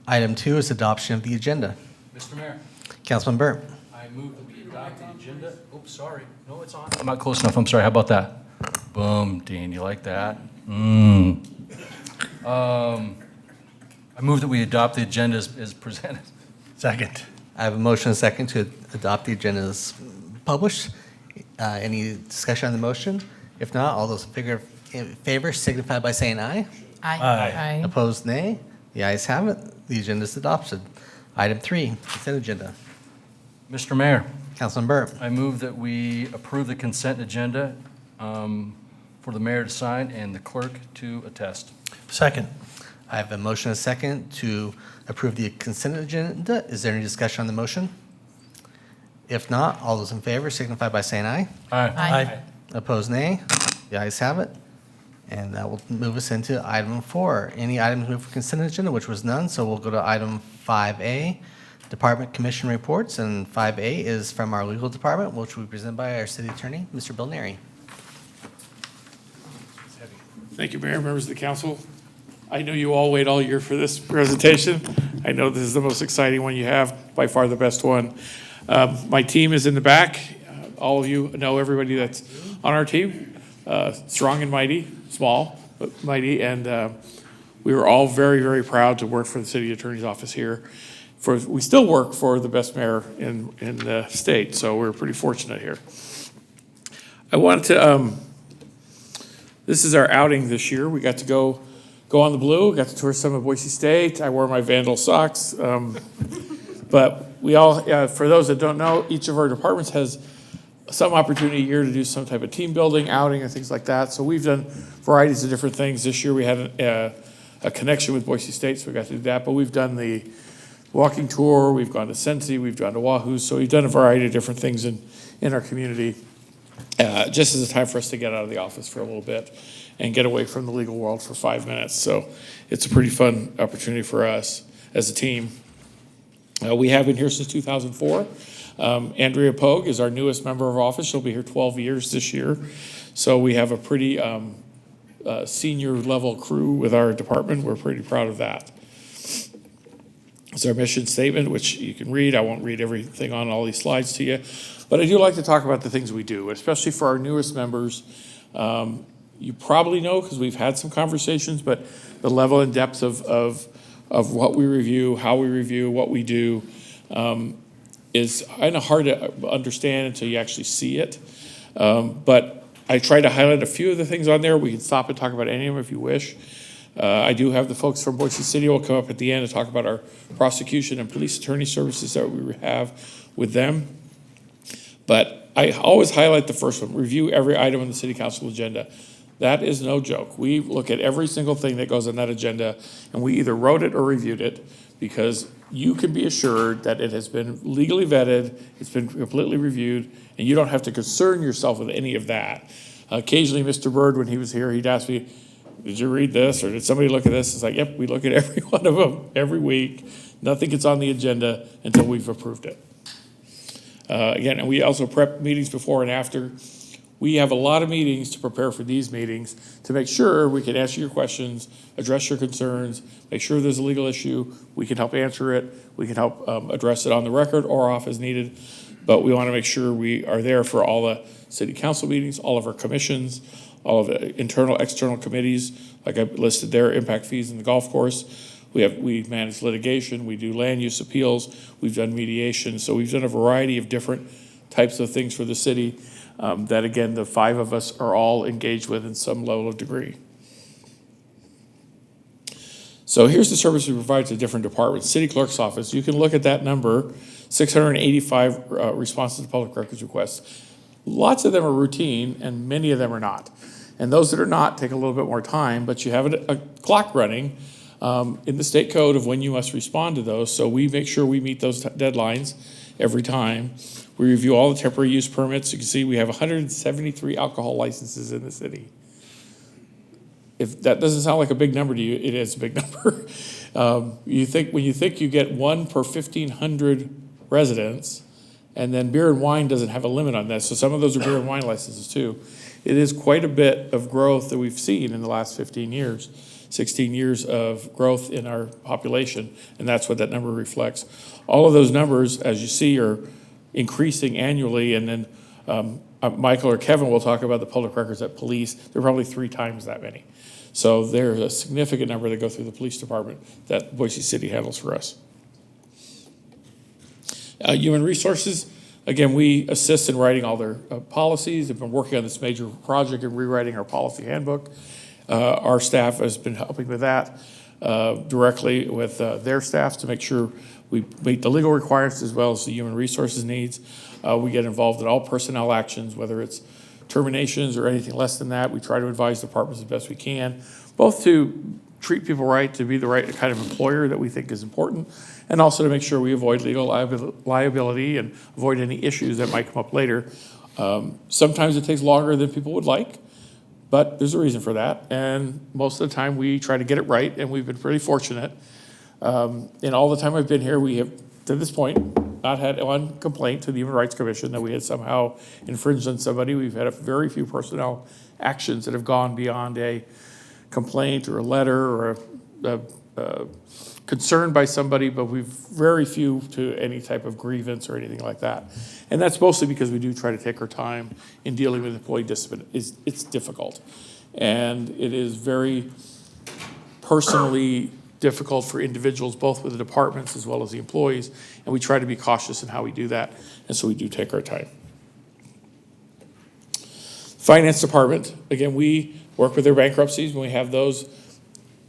Item 2 is adoption of the agenda. Mr. Mayor, Councilman Burr. I move that we adopt the agenda. Oops, sorry. No, it's on. I'm not close enough. I'm sorry. How about that? Boom, Dean. You like that? I move that we adopt the agenda as presented. Second. I have a motion and a second to adopt the agenda as published. Any discussion on the motion? If not, all those in favor signify by saying aye. Aye. Opposed, nay. The ayes have it. The agenda is adopted. Item 3, consent agenda. Mr. Mayor, Councilman Burr. I move that we approve the consent agenda for the mayor to sign and the clerk to attest. Second. I have a motion and a second to approve the consent agenda. Is there any discussion on the motion? If not, all those in favor signify by saying aye. Aye. Opposed, nay. The ayes have it. And that will move us into item 4. Any items moved for consent agenda, which was none, so we'll go to item 5A, Department Commission Reports, and 5A is from our legal department, which will be presented by our city attorney, Mr. Bill Neri. Thank you, Mayor, members of the council. I know you all wait all year for this presentation. I know this is the most exciting one you have, by far the best one. My team is in the back. All of you know everybody that's on our team. Strong and mighty, small but mighty, and we were all very, very proud to work for the city attorney's office here. We still work for the best mayor in the state, so we're pretty fortunate here. I wanted to, this is our outing this year. We got to go on the blue, got to tour some of Boise State. I wore my Vandal socks. But we all, for those that don't know, each of our departments has some opportunity a year to do some type of team building, outing, and things like that. So we've done varieties of different things. This year we had a connection with Boise State, so we got to do that. But we've done the walking tour, we've gone to Sensi, we've gone to Wahoo. So we've done a variety of different things in our community, just as a time for us to get out of the office for a little bit and get away from the legal world for 5 minutes. So it's a pretty fun opportunity for us as a team. We have been here since 2004. Andrea Pogue is our newest member of office. She'll be here 12 years this year. So we have a pretty senior level crew with our department. We're pretty proud of that. It's our mission statement, which you can read. I won't read everything on all these slides to you, but I do like to talk about the things we do, especially for our newest members. You probably know, because we've had some conversations, but the level and depth of what we review, how we review, what we do, is kind of hard to understand until you actually see it. But I try to highlight a few of the things on there. We can stop and talk about any of them if you wish. I do have the folks from Boise City who will come up at the end and talk about our prosecution and police attorney services that we have with them. But I always highlight the first one, review every item on the city council agenda. That is no joke. We look at every single thing that goes on that agenda, and we either wrote it or reviewed it, because you can be assured that it has been legally vetted, it's been completely reviewed, and you don't have to concern yourself with any of that. Occasionally, Mr. Bird, when he was here, he'd ask me, did you read this, or did somebody look at this? It's like, yep, we look at every one of them every week. Nothing gets on the agenda until we've approved it. Again, and we also prep meetings before and after. We have a lot of meetings to prepare for these meetings to make sure we can answer your questions, address your concerns, make sure there's a legal issue. We can help answer it. We can help address it on the record or off as needed. But we want to make sure we are there for all the city council meetings, all of our commissions, all of the internal, external committees, like I listed there, impact fees in the golf course. We manage litigation. We do land use appeals. We've done mediation. So we've done a variety of different types of things for the city. That again, the 5 of us are all engaged with in some level of degree. So here's the service we provide to different departments. City clerk's office, you can look at that number, 685 responses to public records requests. Lots of them are routine and many of them are not. And those that are not take a little bit more time, but you have a clock running in the state code of when you must respond to those. So we make sure we meet those deadlines every time. We review all the temporary use permits. You can see we have 173 alcohol licenses in the city. If that doesn't sound like a big number to you, it is a big number. When you think you get 1 per 1,500 residents, and then beer and wine doesn't have a limit on that. So some of those are beer and wine licenses too. It is quite a bit of growth that we've seen in the last 15 years. 16 years of growth in our population, and that's what that number reflects. All of those numbers, as you see, are increasing annually, and then Michael or Kevin will talk about the public records at police. They're probably 3 times that many. So there's a significant number that go through the police department that Boise City handles for us. Human resources, again, we assist in writing all their policies. They've been working on this major project of rewriting our policy handbook. Our staff has been helping with that directly with their staff to make sure we meet the legal requirements as well as the human resources needs. We get involved in all personnel actions, whether it's terminations or anything less than that. We try to advise departments as best we can, both to treat people right, to be the right kind of employer that we think is important, and also to make sure we avoid legal liability and avoid any issues that might come up later. Sometimes it takes longer than people would like, but there's a reason for that. And most of the time we try to get it right, and we've been pretty fortunate. In all the time I've been here, we have, to this point, not had one complaint to the Human Rights Commission that we had somehow infringed on somebody. We've had a very few personnel actions that have gone beyond a complaint or a letter or a concern by somebody, but we've very few to any type of grievance or anything like that. And that's mostly because we do try to take our time in dealing with employee discipline. It's difficult. And it is very personally difficult for individuals, both with the departments as well as the employees, and we try to be cautious in how we do that, and so we do take our time. Finance department, again, we work with their bankruptcies when we have those.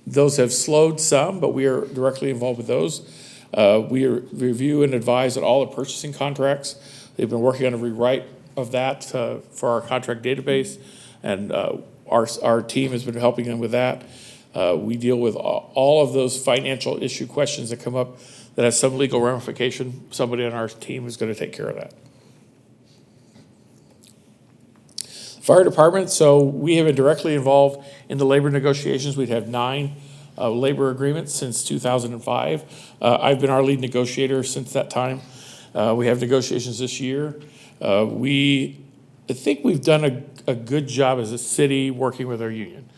Those have slowed some, but we are directly involved with those. We review and advise on all the purchasing contracts. They've been working on a rewrite of that for our contract database, and our team has been helping them with that. We deal with all of those financial issue questions that come up that has some legal ramification. Somebody on our team is going to take care of that. Fire department, so we have been directly involved in the labor negotiations. We'd have 9 labor agreements since 2005. I've been our lead negotiator since that time. We have negotiations this year. I think we've done a good job as a city working with our union.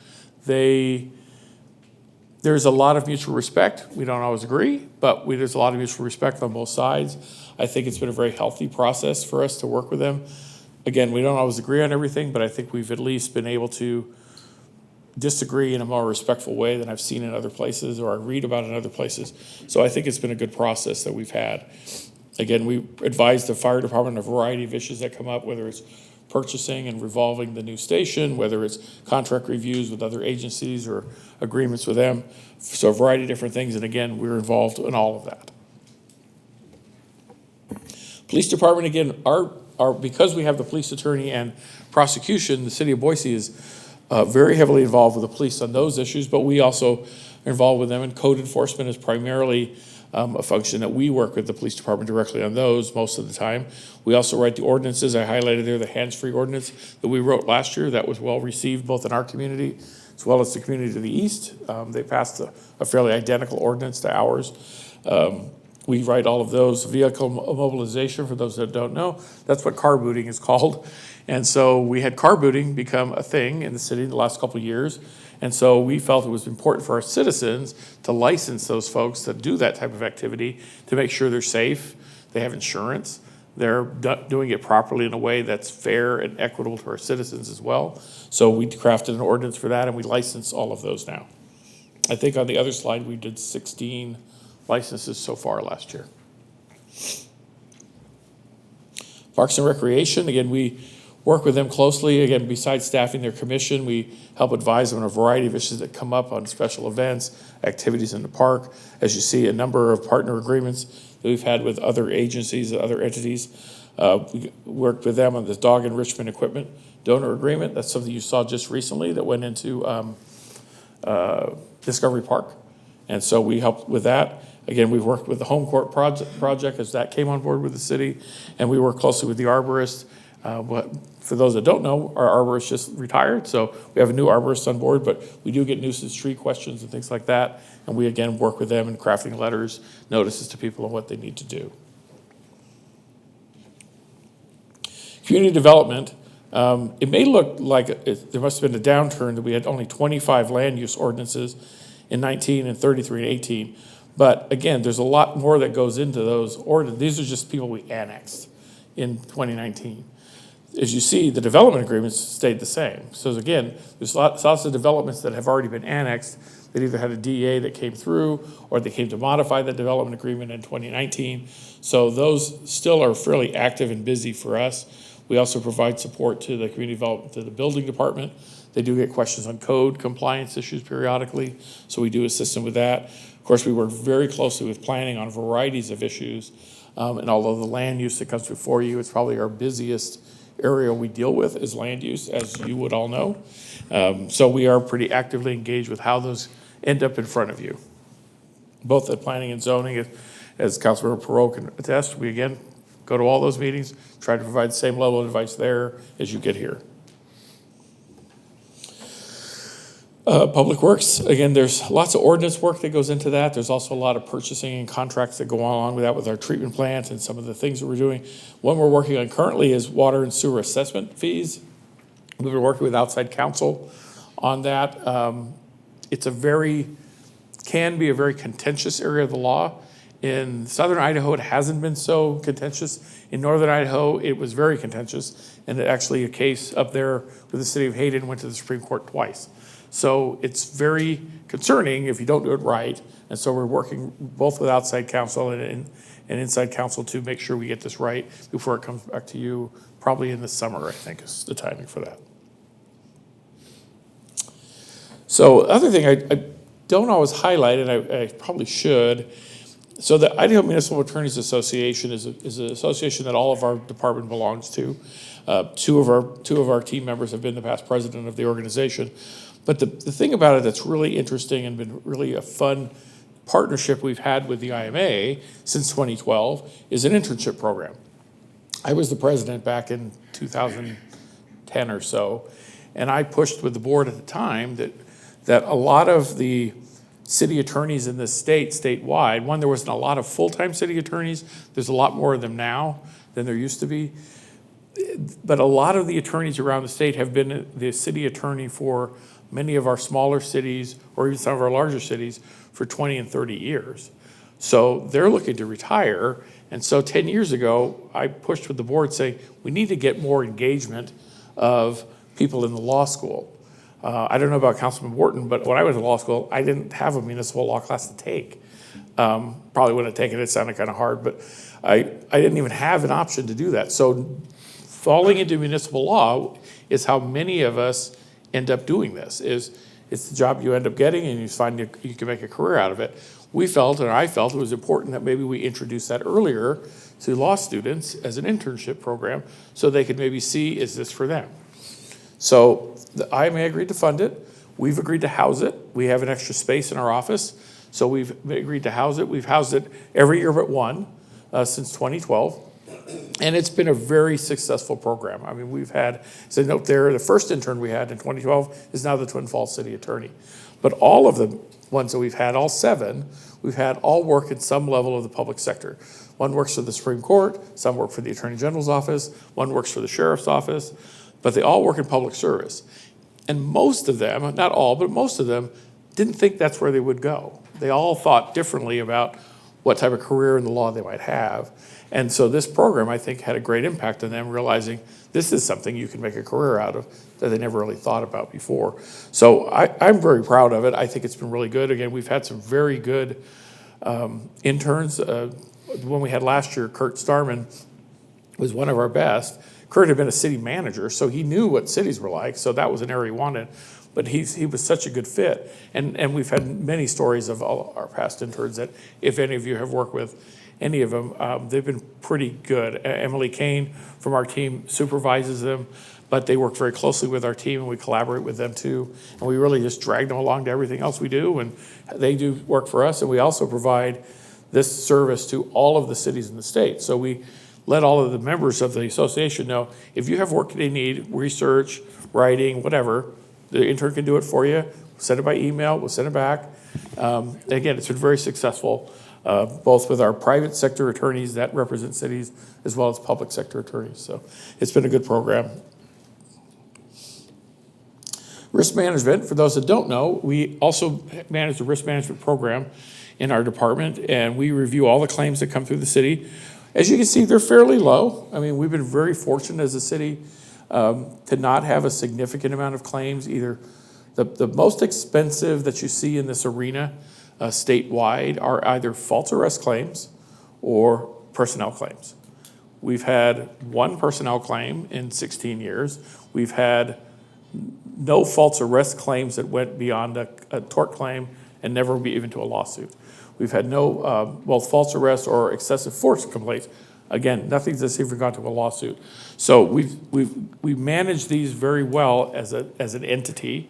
There's a lot of mutual respect. We don't always agree, but there's a lot of mutual respect on both sides. I think it's been a very healthy process for us to work with them. Again, we don't always agree on everything, but I think we've at least been able to disagree in a more respectful way than I've seen in other places or I read about in other places. So I think it's been a good process that we've had. Again, we advise the fire department on a variety of issues that come up, whether it's purchasing and revolving the new station, whether it's contract reviews with other agencies or agreements with them. So a variety of different things, and again, we're involved in all of that. Police department, again, because we have the police attorney and prosecution, the city of Boise is very heavily involved with the police on those issues, but we also are involved with them, and code enforcement is primarily a function that we work with the police department directly on those most of the time. We also write the ordinances. I highlighted there the hands-free ordinance that we wrote last year. That was well received both in our community as well as the community to the east. They passed a fairly identical ordinance to ours. We write all of those. Vehicle mobilization, for those that don't know, that's what car booting is called. And so we had car booting become a thing in the city in the last couple of years. And so we felt it was important for our citizens to license those folks that do that type of activity to make sure they're safe, they have insurance, they're doing it properly in a way that's fair and equitable to our citizens as well. So we crafted an ordinance for that, and we license all of those now. I think on the other slide, we did 16 licenses so far last year. Parks and Recreation, again, we work with them closely. Again, besides staffing their commission, we help advise them on a variety of issues that come up on special events, activities in the park. As you see, a number of partner agreements that we've had with other agencies, other entities. We worked with them on this dog enrichment equipment donor agreement. That's something you saw just recently that went into Discovery Park. And so we helped with that. Again, we've worked with the Home Court project as that came on board with the city, and we work closely with the arborist. For those that don't know, our arborist just retired, so we have a new arborist on board, but we do get nuisance tree questions and things like that, and we again work with them in crafting letters, notices to people on what they need to do. Community development, It may look like there must have been a downturn, that we had only 25 land use ordinances in 19 and 33 and 18. But again, there's a lot more that goes into those ordinances. These are just people we annexed in 2019. As you see, the development agreements stayed the same. So again, there's lots of developments that have already been annexed that either had a DEA that came through or they came to modify the development agreement in 2019. So those still are fairly active and busy for us. We also provide support to the community development, to the building department. They do get questions on code compliance issues periodically, so we do assist them with that. Of course, we work very closely with planning on varieties of issues. And although the land use that comes before you, it's probably our busiest area we deal with is land use, as you would all know. So we are pretty actively engaged with how those end up in front of you. Both at planning and zoning, as Councilmember Perot can attest, we again go to all those meetings, try to provide the same level of advice there as you get here. Public Works, again, there's lots of ordinance work that goes into that. There's also a lot of purchasing and contracts that go along with that with our treatment plant and some of the things that we're doing. One we're working on currently is water and sewer assessment fees. We've been working with outside counsel on that. It's can be a very contentious area of the law. In southern Idaho, it hasn't been so contentious. In northern Idaho, it was very contentious. And actually a case up there with the city of Hayden went to the Supreme Court twice. So it's very concerning if you don't do it right. And so we're working both with outside counsel and inside counsel to make sure we get this right before it comes back to you, probably in the summer, I think is the timing for that. So other thing I don't always highlight, and I probably should. So the Idaho Municipal Attorneys Association is an association that all of our department belongs to. Two of our team members have been the past president of the organization. But the thing about it that's really interesting and been really a fun partnership we've had with the IMA since 2012 is an internship program. I was the president back in 2010 or so, and I pushed with the board at the time that a lot of the city attorneys in this statewide, one, there wasn't a lot of full-time city attorneys. There's a lot more of them now than there used to be. But a lot of the attorneys around the state have been the city attorney for many of our smaller cities or even some of our larger cities for 20 and 30 years. So they're looking to retire. And so 10 years ago, I pushed with the board saying, we need to get more engagement of people in the law school. I don't know about Councilman Wharton, but when I went to law school, I didn't have a municipal law class to take. Probably wouldn't have taken it, it sounded kind of hard, but I didn't even have an option to do that. So falling into municipal law is how many of us end up doing this. It's the job you end up getting and you find you can make a career out of it. We felt, and I felt, it was important that maybe we introduce that earlier to law students as an internship program so they could maybe see, is this for them? So the IMA agreed to fund it. We've agreed to house it. We have an extra space in our office, so we've agreed to house it. We've housed it every year but one since 2012. And it's been a very successful program. I mean, we've had, as a note there, the first intern we had in 2012 is now the Twin Falls City Attorney. But all of the ones that we've had, all 7, we've had all work in some level of the public sector. One works for the Supreme Court, some work for the Attorney General's office, one works for the Sheriff's office, but they all work in public service. And most of them, not all, but most of them didn't think that's where they would go. They all thought differently about what type of career in the law they might have. And so this program, I think, had a great impact on them realizing this is something you can make a career out of that they never really thought about before. So I'm very proud of it. I think it's been really good. Again, we've had some very good interns. The one we had last year, Kurt Starman, was one of our best. Kurt had been a city manager, so he knew what cities were like, so that was an area he wanted. But he was such a good fit. And we've had many stories of all our past interns that if any of you have worked with any of them, they've been pretty good. Emily Kane from our team supervises them, but they work very closely with our team and we collaborate with them too. And we really just drag them along to everything else we do, and they do work for us. And we also provide this service to all of the cities in the state. So we let all of the members of the association know, if you have work they need, research, writing, whatever, the intern can do it for you. Send it by email, we'll send it back. Again, it's been very successful, both with our private sector attorneys that represent cities, as well as public sector attorneys. So it's been a good program. Risk management, for those that don't know, we also manage the risk management program in our department, and we review all the claims that come through the city. As you can see, they're fairly low. I mean, we've been very fortunate as a city to not have a significant amount of claims. Either the most expensive that you see in this arena statewide are either false arrest claims or personnel claims. We've had one personnel claim in 16 years. We've had no false arrest claims that went beyond a tort claim and never be even to a lawsuit. We've had no, false arrest or excessive force complaints. Again, nothing that's even gone to a lawsuit. So we've managed these very well as an entity.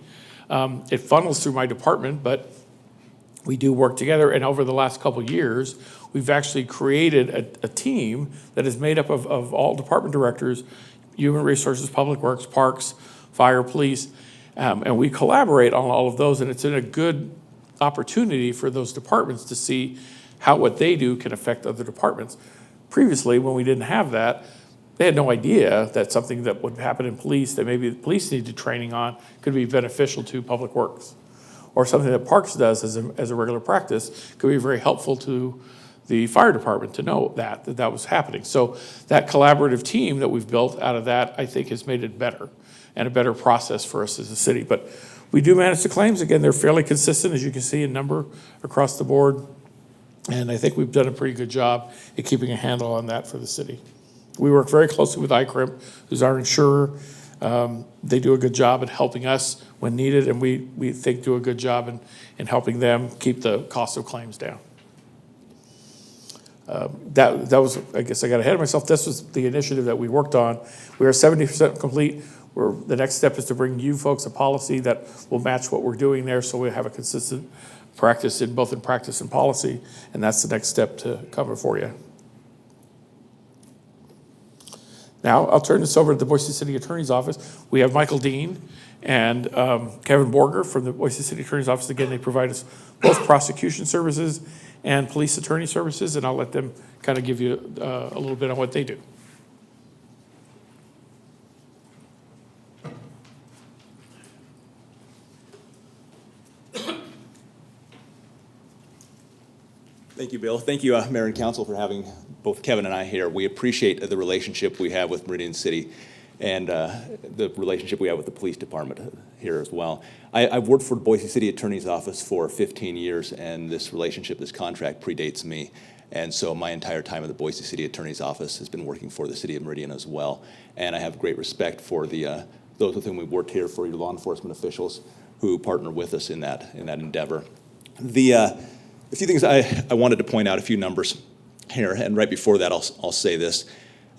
It funnels through my department, but we do work together. And over the last couple of years, we've actually created a team that is made up of all department directors, human resources, public works, parks, fire, police, and we collaborate on all of those, and it's in a good opportunity for those departments to see how what they do can affect other departments. Previously, when we didn't have that, they had no idea that something that would happen in police that maybe the police needed training on could be beneficial to public works. Or something that Parks does as a regular practice could be very helpful to the fire department to know that was happening. So that collaborative team that we've built out of that, I think, has made it better and a better process for us as a city. But we do manage the claims. Again, they're fairly consistent, as you can see, in number across the board. And I think we've done a pretty good job at keeping a handle on that for the city. We work very closely with ISCRS, who's our insurer. They do a good job at helping us when needed, and we think do a good job in helping them keep the cost of claims down. That was, I guess I got ahead of myself. This was the initiative that we worked on. We are 70% complete. The next step is to bring you folks a policy that will match what we're doing there, so we have a consistent practice in both in practice and policy, and that's the next step to cover for you. Now, I'll turn this over to the Boise City Attorney's Office. We have Michael Dean and Kevin Borger from the Boise City Attorney's Office. Again, they provide us both prosecution services and police attorney services, and I'll let them kind of give you a little bit on what they do. Thank you, Bill. Thank you, Mayor and Council, for having both Kevin and I here. We appreciate the relationship we have with Meridian City and the relationship we have with the police department here as well. I've worked for the Boise City Attorney's Office for 15 years, and this relationship, this contract predates me. And so my entire time at the Boise City Attorney's Office has been working for the City of Meridian as well. And I have great respect for those with whom we've worked here, for your law enforcement officials who partner with us in that endeavor. A few things I wanted to point out, a few numbers here, and right before that I'll say this.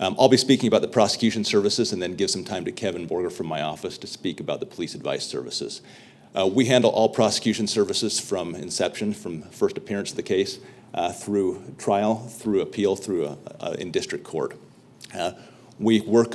I'll be speaking about the prosecution services and then give some time to Kevin Borger from my office to speak about the police advice services. We handle all prosecution services from inception, from first appearance of the case, through trial, through appeal, through in district court. We work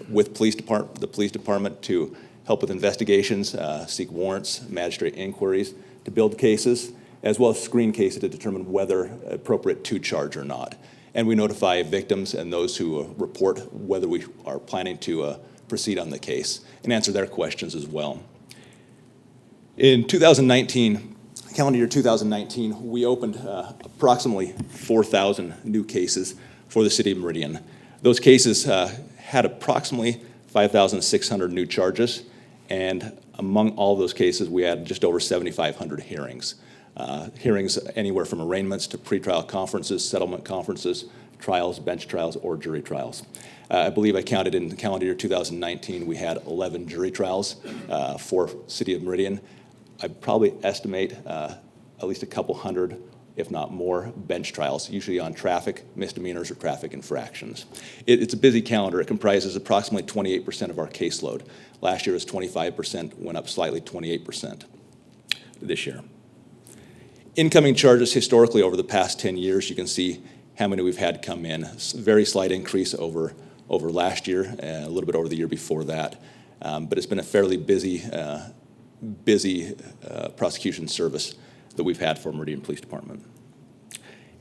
with the police department to help with investigations, seek warrants, magistrate inquiries, to build cases, as well as screen cases to determine whether appropriate to charge or not. And we notify victims and those who report whether we are planning to proceed on the case and answer their questions as well. In 2019, calendar year 2019, we opened approximately 4,000 new cases for the City of Meridian. Those cases had approximately 5,600 new charges, and among all those cases, we had just over 7,500 hearings. Hearings anywhere from arraignments to pretrial conferences, settlement conferences, trials, bench trials, or jury trials. I believe I counted in the calendar year 2019, we had 11 jury trials for City of Meridian. I probably estimate at least a couple hundred, if not more, bench trials, usually on traffic misdemeanors or traffic infractions. It's a busy calendar. It comprises approximately 28% of our caseload. Last year was 25%, went up slightly, 28% this year. Incoming charges historically over the past 10 years, you can see how many we've had come in. Very slight increase over last year, a little bit over the year before that. But it's been a fairly busy prosecution service that we've had for Meridian Police Department.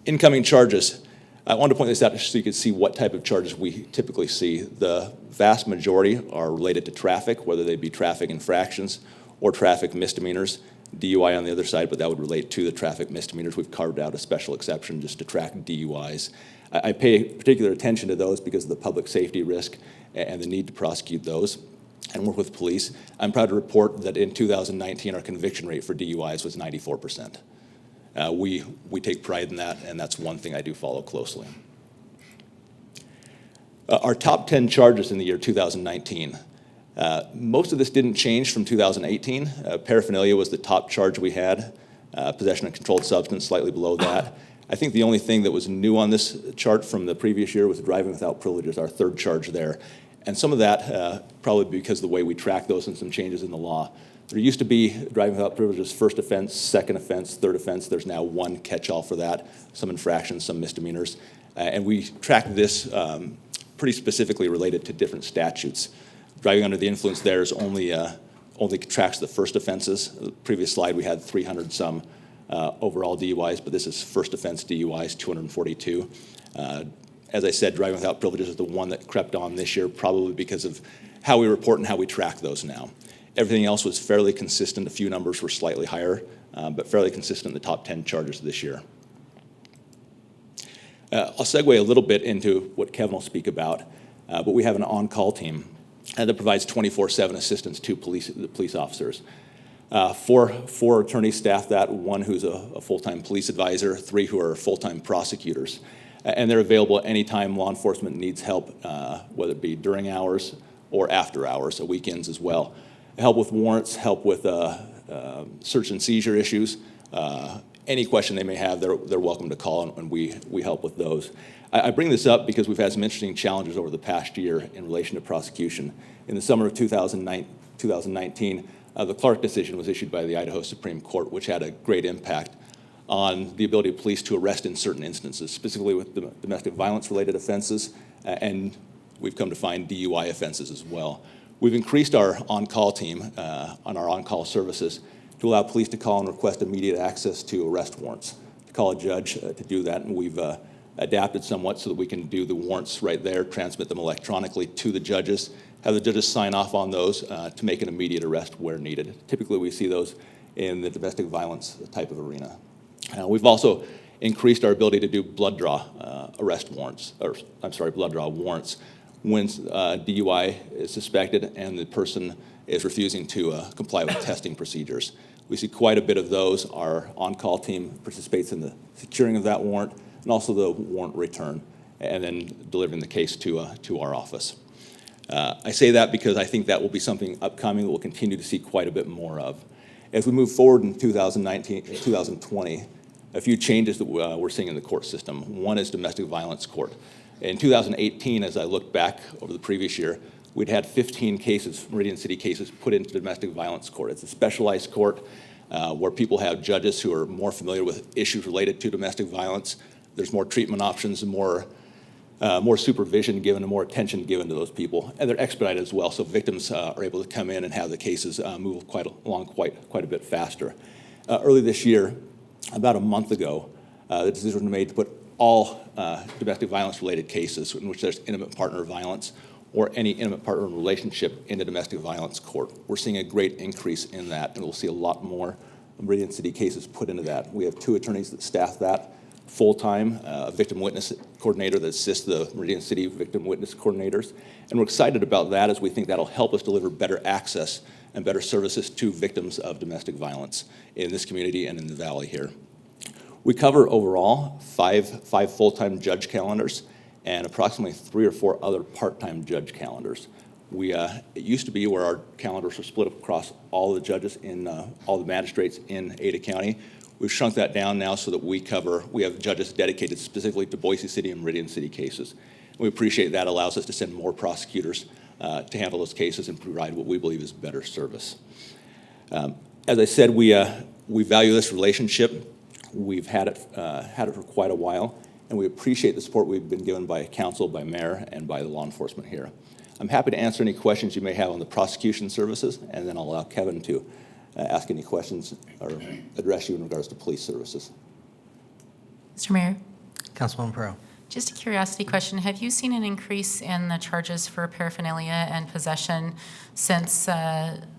Incoming charges. I wanted to point this out so you could see what type of charges we typically see. The vast majority are related to traffic, whether they be traffic infractions or traffic misdemeanors. DUI on the other side, but that would relate to the traffic misdemeanors. We've carved out a special exception just to track DUIs. I pay particular attention to those because of the public safety risk and the need to prosecute those and work with police. I'm proud to report that in 2019, our conviction rate for DUIs was 94%. We take pride in that, and that's one thing I do follow closely. Our top 10 charges in the year 2019. Most of this didn't change from 2018. Paraphernalia was the top charge we had. Possession of controlled substance, slightly below that. I think the only thing that was new on this chart from the previous year was driving without privileges, our third charge there. And some of that probably because of the way we track those and some changes in the law. There used to be driving without privileges, first offense, second offense, third offense. There's now one catch-all for that, some infractions, some misdemeanors. And we track this pretty specifically related to different statutes. Driving under the influence there is only tracks the first offenses. The previous slide, we had 300 some overall DUIs, but this is first offense DUIs, 242. As I said, driving without privileges is the one that crept on this year, probably because of how we report and how we track those now. Everything else was fairly consistent. A few numbers were slightly higher, but fairly consistent in the top 10 charges this year. I'll segue a little bit into what Kevin will speak about, but we have an on-call team that provides 24/7 assistance to the police officers. Four attorneys staff that, one who's a full-time police advisor, 3 who are full-time prosecutors. And they're available anytime law enforcement needs help, whether it be during hours or after hours, so weekends as well. Help with warrants, help with search and seizure issues. Any question they may have, they're welcome to call, and we help with those. I bring this up because we've had some interesting challenges over the past year in relation to prosecution. In the summer of 2019, the Clark decision was issued by the Idaho Supreme Court, which had a great impact on the ability of police to arrest in certain instances, specifically with domestic violence-related offenses, and we've come to find DUI offenses as well. We've increased our on-call team on our on-call services to allow police to call and request immediate access to arrest warrants, to call a judge to do that, and we've adapted somewhat so that we can do the warrants right there, transmit them electronically to the judges, have the judges sign off on those to make an immediate arrest where needed. Typically, we see those in the domestic violence type of arena. We've also increased our ability to do blood draw blood draw warrants when DUI is suspected and the person is refusing to comply with testing procedures. We see quite a bit of those. Our on-call team participates in the securing of that warrant and also the warrant return, and then delivering the case to our office. I say that because I think that will be something upcoming that we'll continue to see quite a bit more of. As we move forward in 2020, a few changes that we're seeing in the court system. One is domestic violence court. In 2018, as I look back over the previous year, we'd had 15 cases, Meridian City cases, put into domestic violence court. It's a specialized court where people have judges who are more familiar with issues related to domestic violence. There's more treatment options and more supervision given and more attention given to those people. And they're expedited as well, so victims are able to come in and have the cases move quite a bit faster. Early this year, about a month ago, the decision was made to put all domestic violence-related cases in which there's intimate partner violence or any intimate partner relationship into domestic violence court. We're seeing a great increase in that, and we'll see a lot more Meridian City cases put into that. We have 2 attorneys that staff that full-time, a victim witness coordinator that assists the Meridian City victim witness coordinators. And we're excited about that as we think that'll help us deliver better access and better services to victims of domestic violence in this community and in the valley here. We cover overall five full-time judge calendars and approximately 3 or 4 other part-time judge calendars. It used to be where our calendars were split across all the judges in all the magistrates in Ada County. We've shrunk that down now so that we have judges dedicated specifically to Boise City and Meridian City cases. We appreciate that allows us to send more prosecutors to handle those cases and provide what we believe is better service. As I said, we value this relationship. We've had it for quite a while, and we appreciate the support we've been given by council, by mayor, and by the law enforcement here. I'm happy to answer any questions you may have on the prosecution services, and then I'll allow Kevin to ask any questions or address you in regards to police services. Mr. Mayor, Councilwoman Pearl. Just a curiosity question. Have you seen an increase in the charges for paraphernalia and possession since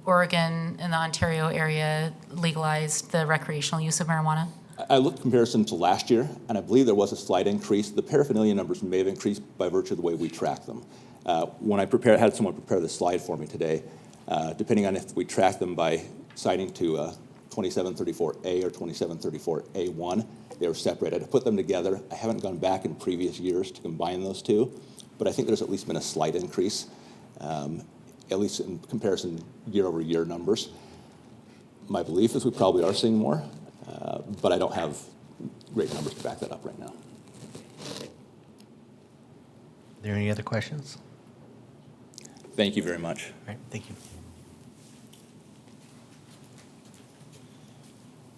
Oregon and the Ontario area legalized the recreational use of marijuana? I looked comparison to last year, and I believe there was a slight increase. The paraphernalia numbers may have increased by virtue of the way we track them. When I had someone prepare the slide for me today, depending on if we track them by citing to 2734A or 2734A1, they were separated. I put them together. I haven't gone back in previous years to combine those two, but I think there's at least been a slight increase, at least in comparison year-over-year numbers. My belief is we probably are seeing more, but I don't have great numbers to back that up right now. Are there any other questions? Thank you very much. All right, thank you.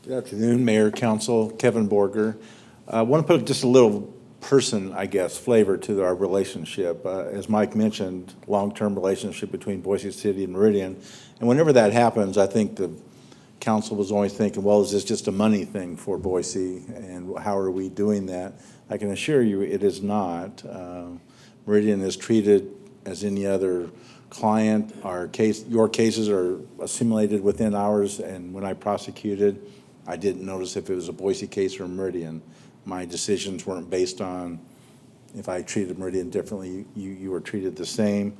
Good afternoon, Mayor, Council, Kevin Borger. I want to put just a little person, I guess, flavor to our relationship. As Mike mentioned, long-term relationship between Boise City and Meridian. And whenever that happens, I think the council was always thinking, well, is this just a money thing for Boise? And how are we doing that? I can assure you it is not. Meridian is treated as any other client. Your cases are assimilated within ours, and when I prosecuted, I didn't notice if it was a Boise case or a Meridian. My decisions weren't based on if I treated Meridian differently, you were treated the same.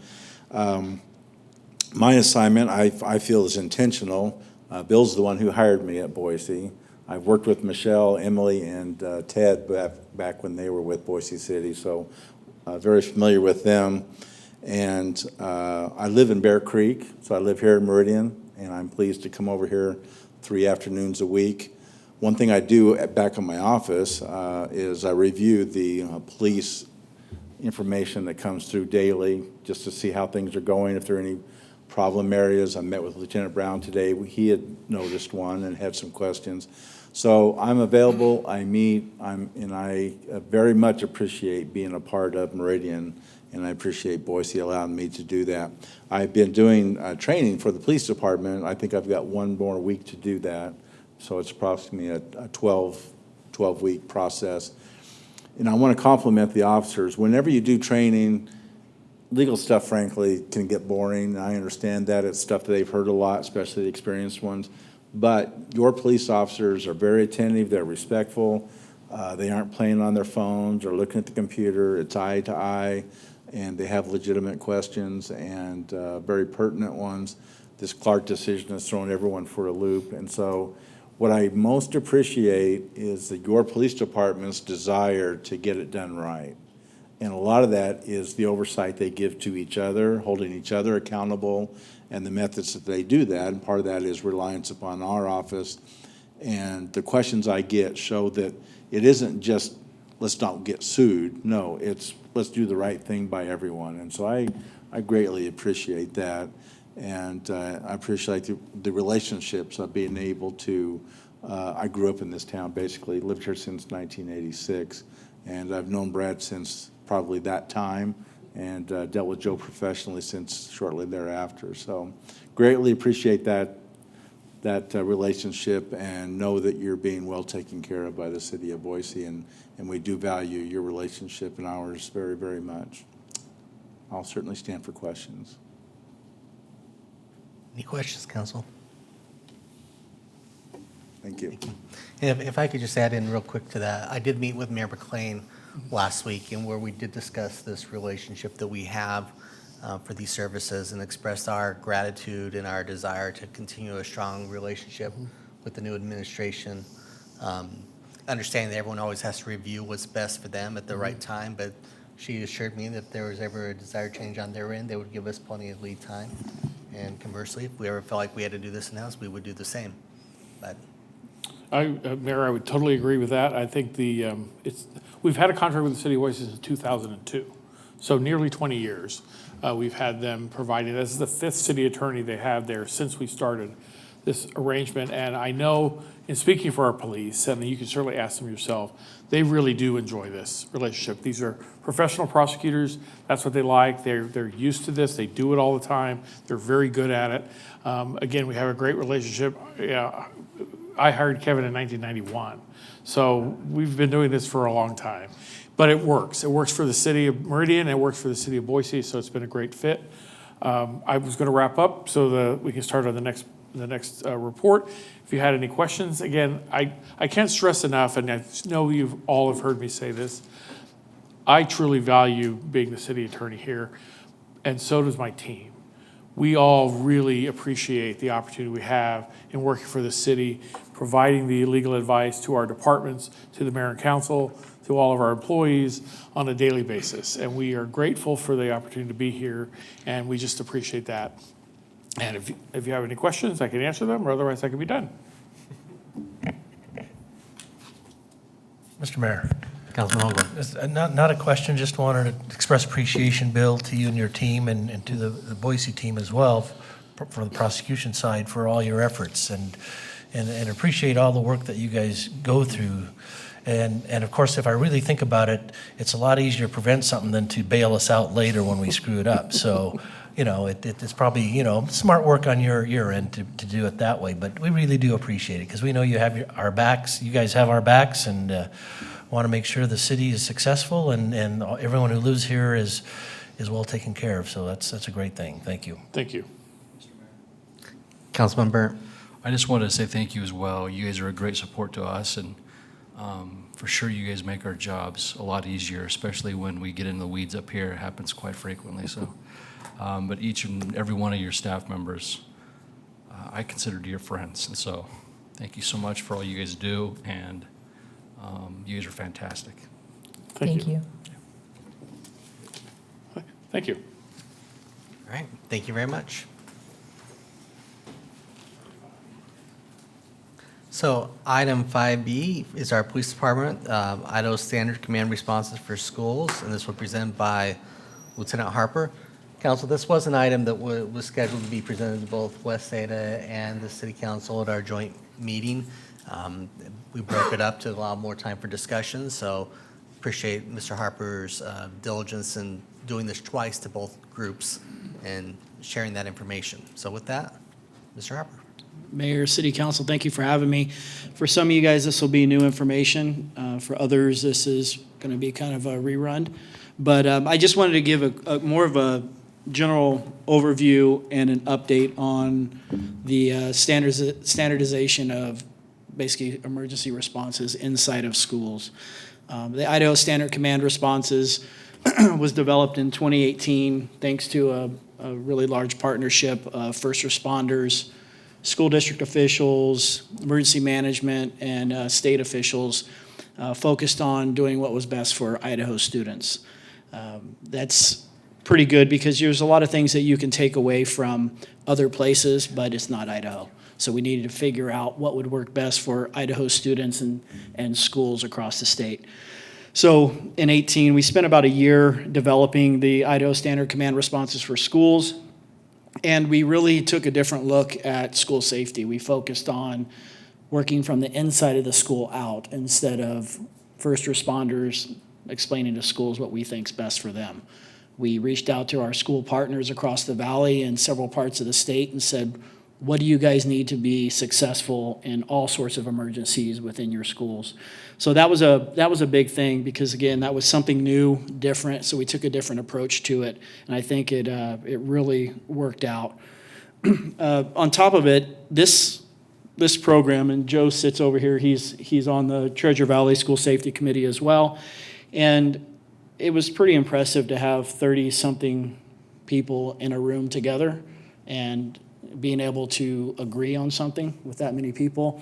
My assignment, I feel, is intentional. Bill's the one who hired me at Boise. I've worked with Michelle, Emily, and Ted back when they were with Boise City, so very familiar with them. And I live in Bear Creek, so I live here in Meridian, and I'm pleased to come over here 3 afternoons a week. One thing I do back in my office is I review the police information that comes through daily, just to see how things are going, if there are any problem areas. I met with Lieutenant Brown today. He had noticed one and had some questions. So I'm available, I meet, and I very much appreciate being a part of Meridian, and I appreciate Boise allowing me to do that. I've been doing training for the police department. I think I've got one more week to do that. So it's approximately a 12-week process. And I want to compliment the officers. Whenever you do training, legal stuff, frankly, can get boring. I understand that. It's stuff that they've heard a lot, especially the experienced ones. But your police officers are very attentive. They're respectful. They aren't playing on their phones or looking at the computer. It's eye to eye. And they have legitimate questions and very pertinent ones. This Clark decision has thrown everyone for a loop. And so what I most appreciate is that your police department's desire to get it done right. And a lot of that is the oversight they give to each other, holding each other accountable, and the methods that they do that. And part of that is reliance upon our office. And the questions I get show that it isn't just, let's not get sued. No, it's let's do the right thing by everyone. And so I greatly appreciate that. And I appreciate the relationships of being able to, I grew up in this town, basically, lived here since 1986. And I've known Brad since probably that time, and dealt with Joe professionally since shortly thereafter. So greatly appreciate that relationship, and know that you're being well taken care of by the city of Boise, and we do value your relationship and ours very, very much. I'll certainly stand for questions. Any questions, council? Thank you. And if I could just add in real quick to that, I did meet with Mayor McLean last week, and where we did discuss this relationship that we have for these services, and expressed our gratitude and our desire to continue a strong relationship with the new administration. Understanding that everyone always has to review what's best for them at the right time, but she assured me that if there was ever a desired change on their end, they would give us plenty of lead time. And conversely, if we ever felt like we had to do this in-house, we would do the same. But Mayor, I would totally agree with that. I think we've had a contract with the city of Boise since 2002, so nearly 20 years. We've had them providing, this is the 5th city attorney they have there since we started this arrangement. And I know, in speaking for our police, and you can certainly ask them yourself, they really do enjoy this relationship. These are professional prosecutors. That's what they like. They're used to this. They do it all the time. They're very good at it. Again, we have a great relationship. I hired Kevin in 1991. So we've been doing this for a long time. But it works. It works for the city of Meridian, it works for the city of Boise, so it's been a great fit. I was going to wrap up so that we can start on the next report. If you had any questions, again, I can't stress enough, and I know you all have heard me say this, I truly value being the city attorney here, and so does my team. We all really appreciate the opportunity we have in working for the city, providing the legal advice to our departments, to the mayor and council, to all of our employees on a daily basis. And we are grateful for the opportunity to be here, and we just appreciate that. And if you have any questions, I can answer them, or otherwise I can be done. Mr. Mayor, Councilman Hoagland. not a question, just wanted to express appreciation, Bill, to you and your team and to the Boise team as well for the prosecution side for all your efforts and appreciate all the work that you guys go through. And of course, if I really think about it, it's a lot easier to prevent something than to bail us out later when we screw it up. So, it's probably, smart work on your end to do it that way. But we really do appreciate it because we know you have our backs. You guys have our backs and want to make sure the city is successful and everyone who lives here is well taken care of. So that's a great thing. Thank you. Thank you. Councilman Burnt. I just wanted to say thank you as well. You guys are a great support to us, and for sure you guys make our jobs a lot easier, especially when we get in the weeds up here. It happens quite frequently. So, but each and every one of your staff members, I consider dear friends, and so thank you so much for all you guys do, and you guys are fantastic. Thank you. Thank you. All right, thank you very much. So item 5B is our police department, Idaho Standard Command Responses for Schools, and this was presented by Lieutenant Harper. Council, this was an item that was scheduled to be presented to both West Ada and the City Council at our joint meeting. We broke it up to allow more time for discussion, so appreciate Mr. Harper's diligence in doing this twice to both groups and sharing that information. So with that, Mr. Harper. Mayor, City Council, thank you for having me. For some of you guys, this will be new information. For others, this is going to be kind of a rerun. But I just wanted to give a more of a general overview and an update on the standardization of basically emergency responses inside of schools. The Idaho Standard Command Responses was developed in 2018 thanks to a really large partnership of first responders, school district officials, emergency management, and state officials focused on doing what was best for Idaho students. That's pretty good because there's a lot of things that you can take away from other places, but it's not Idaho. So we needed to figure out what would work best for Idaho students and schools across the state. So in 2018, we spent about a year developing the Idaho Standard Command Responses for Schools. And we really took a different look at school safety. We focused on working from the inside of the school out instead of first responders explaining to schools what we think is best for them. We reached out to our school partners across the valley and several parts of the state and said, what do you guys need to be successful in all sorts of emergencies within your schools? So that was a big thing because, again, that was something new, different, so we took a different approach to it, and I think it really worked out. On top of it, this program, and Joe sits over here, he's on the Treasure Valley School Safety Committee as well, and it was pretty impressive to have 30-something people in a room together and being able to agree on something with that many people.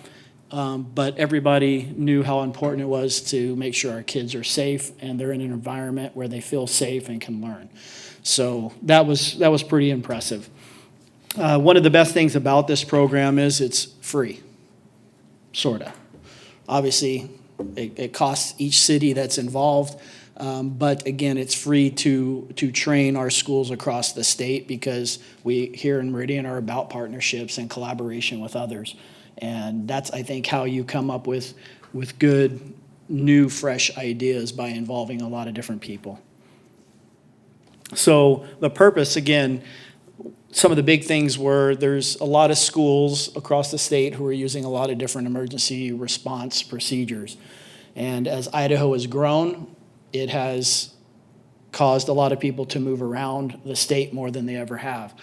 But everybody knew how important it was to make sure our kids are safe and they're in an environment where they feel safe and can learn. So that was pretty impressive. One of the best things about this program is it's free, sorta. Obviously, it costs each city that's involved, but again, it's free to train our schools across the state because we here in Meridian are about partnerships and collaboration with others. And that's, I think, how you come up with good, new, fresh ideas by involving a lot of different people. So the purpose, again, some of the big things were there's a lot of schools across the state who are using a lot of different emergency response procedures. And as Idaho has grown, it has caused a lot of people to move around the state more than they ever have.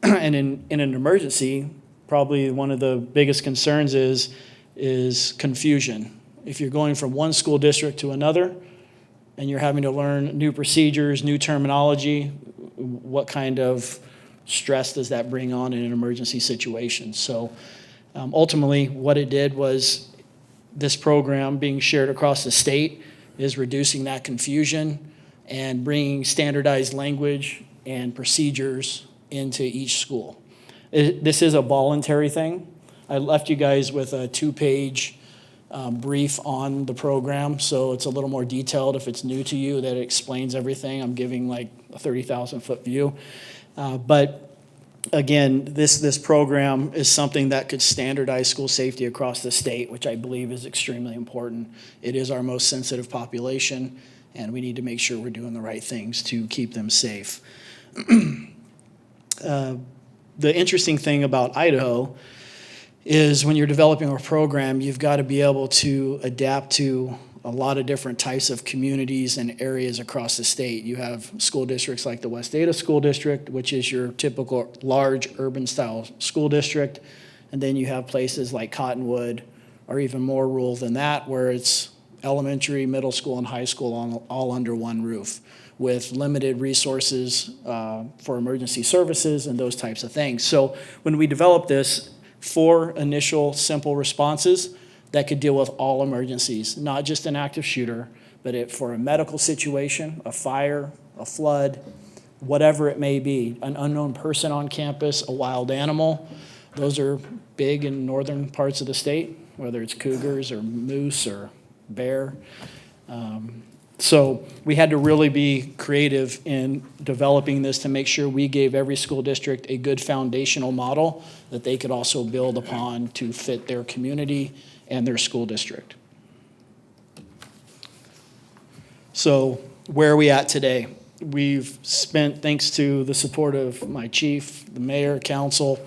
And in an emergency, probably one of the biggest concerns is confusion. If you're going from one school district to another and you're having to learn new procedures, new terminology, what kind of stress does that bring on in an emergency situation? So ultimately, what it did was this program being shared across the state is reducing that confusion and bringing standardized language and procedures into each school. This is a voluntary thing. I left you guys with a 2-page brief on the program, so it's a little more detailed if it's new to you, that it explains everything. I'm giving like a 30,000-foot view. But again, this program is something that could standardize school safety across the state, which I believe is extremely important. It is our most sensitive population, and we need to make sure we're doing the right things to keep them safe. The interesting thing about Idaho is when you're developing a program, you've got to be able to adapt to a lot of different types of communities and areas across the state. You have school districts like the West Ada School District, which is your typical large urban-style school district. And then you have places like Cottonwood, or even more rural than that, where it's elementary, middle school, and high school all under one roof, with limited resources for emergency services and those types of things. So when we developed this, 4 initial simple responses that could deal with all emergencies, not just an active shooter, but for a medical situation, a fire, a flood, whatever it may be, an unknown person on campus, a wild animal. Those are big in northern parts of the state, whether it's cougars or moose or bear. So we had to really be creative in developing this to make sure we gave every school district a good foundational model that they could also build upon to fit their community and their school district. So where are we at today? We've spent, thanks to the support of my chief, the mayor, council,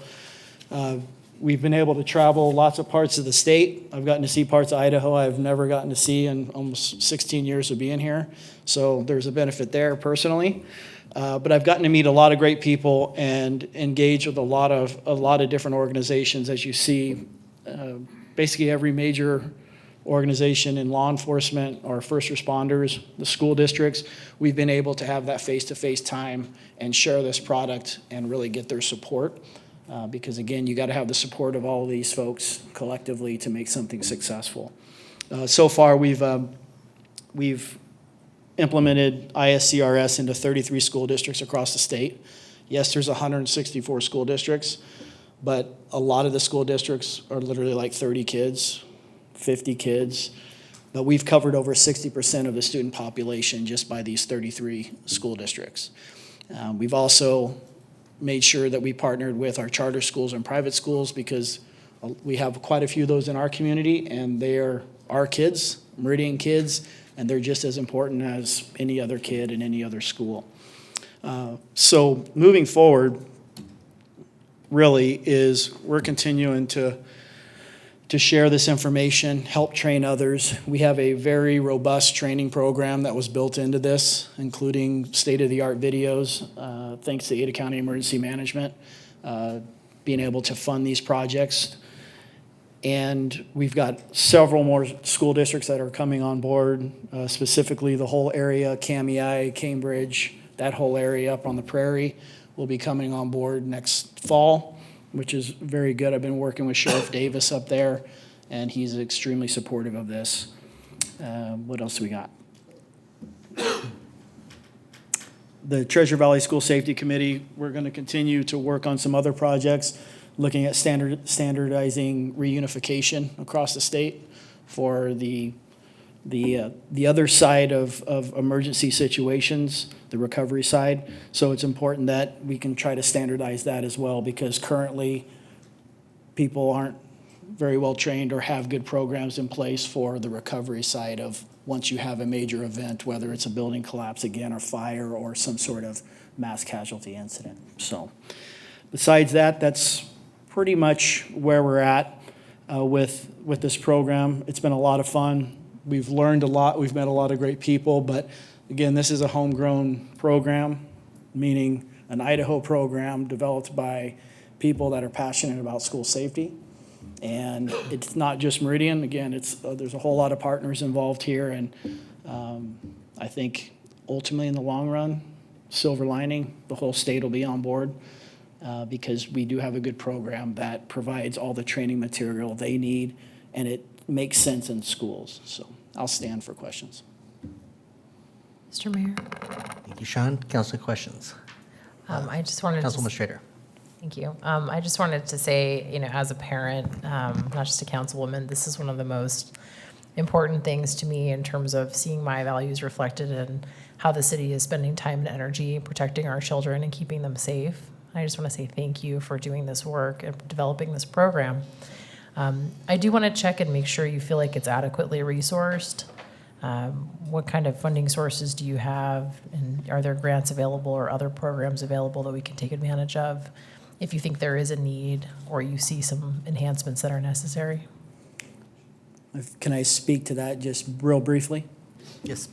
we've been able to travel lots of parts of the state. I've gotten to see parts of Idaho I've never gotten to see in almost 16 years of being here. So there's a benefit there personally. But I've gotten to meet a lot of great people and engage with a lot of different organizations. As you see, basically every major organization in law enforcement, our first responders, the school districts, we've been able to have that face-to-face time and share this product and really get their support. Because again, you got to have the support of all of these folks collectively to make something successful. So far, we've implemented ISCRS into 33 school districts across the state. Yes, there's 164 school districts, but a lot of the school districts are literally like 30 kids, 50 kids. But we've covered over 60% of the student population just by these 33 school districts. We've also made sure that we partnered with our charter schools and private schools, because we have quite a few of those in our community, and they are our kids, Meridian kids, and they're just as important as any other kid in any other school. So moving forward really is we're continuing to share this information, help train others. We have a very robust training program that was built into this, including state-of-the-art videos, thanks to Ada County Emergency Management, being able to fund these projects. And we've got several more school districts that are coming on board, specifically the whole area, Kamiah, Cambridge, that whole area up on the prairie will be coming on board next fall, which is very good. I've been working with Sheriff Davis up there, and he's extremely supportive of this. What else do we got? The Treasure Valley School Safety Committee, we're going to continue to work on some other projects, looking at standardizing reunification across the state for the other side of emergency situations, the recovery side. So it's important that we can try to standardize that as well, because currently people aren't very well trained or have good programs in place for the recovery side of once you have a major event, whether it's a building collapse again or fire or some sort of mass casualty incident. So besides that, that's pretty much where we're at with this program. It's been a lot of fun. We've learned a lot, we've met a lot of great people, but again, this is a homegrown program, meaning an Idaho program developed by people that are passionate about school safety. And it's not just Meridian, again, there's a whole lot of partners involved here, and I think ultimately in the long run, silver lining, the whole state will be on board because we do have a good program that provides all the training material they need, and it makes sense in schools. So I'll stand for questions. Mr. Mayor, Thank you, Sean. Council questions? I just wanted to. Councilwoman Strader. Thank you. I just wanted to say, as a parent, not just a councilwoman, this is one of the most important things to me in terms of seeing my values reflected in how the city is spending time and energy protecting our children and keeping them safe. I just want to say thank you for doing this work and developing this program. I do want to check and make sure you feel like it's adequately resourced. What kind of funding sources do you have? And are there grants available or other programs available that we can take advantage of if you think there is a need or you see some enhancements that are necessary? Can I speak to that just real briefly? Yes.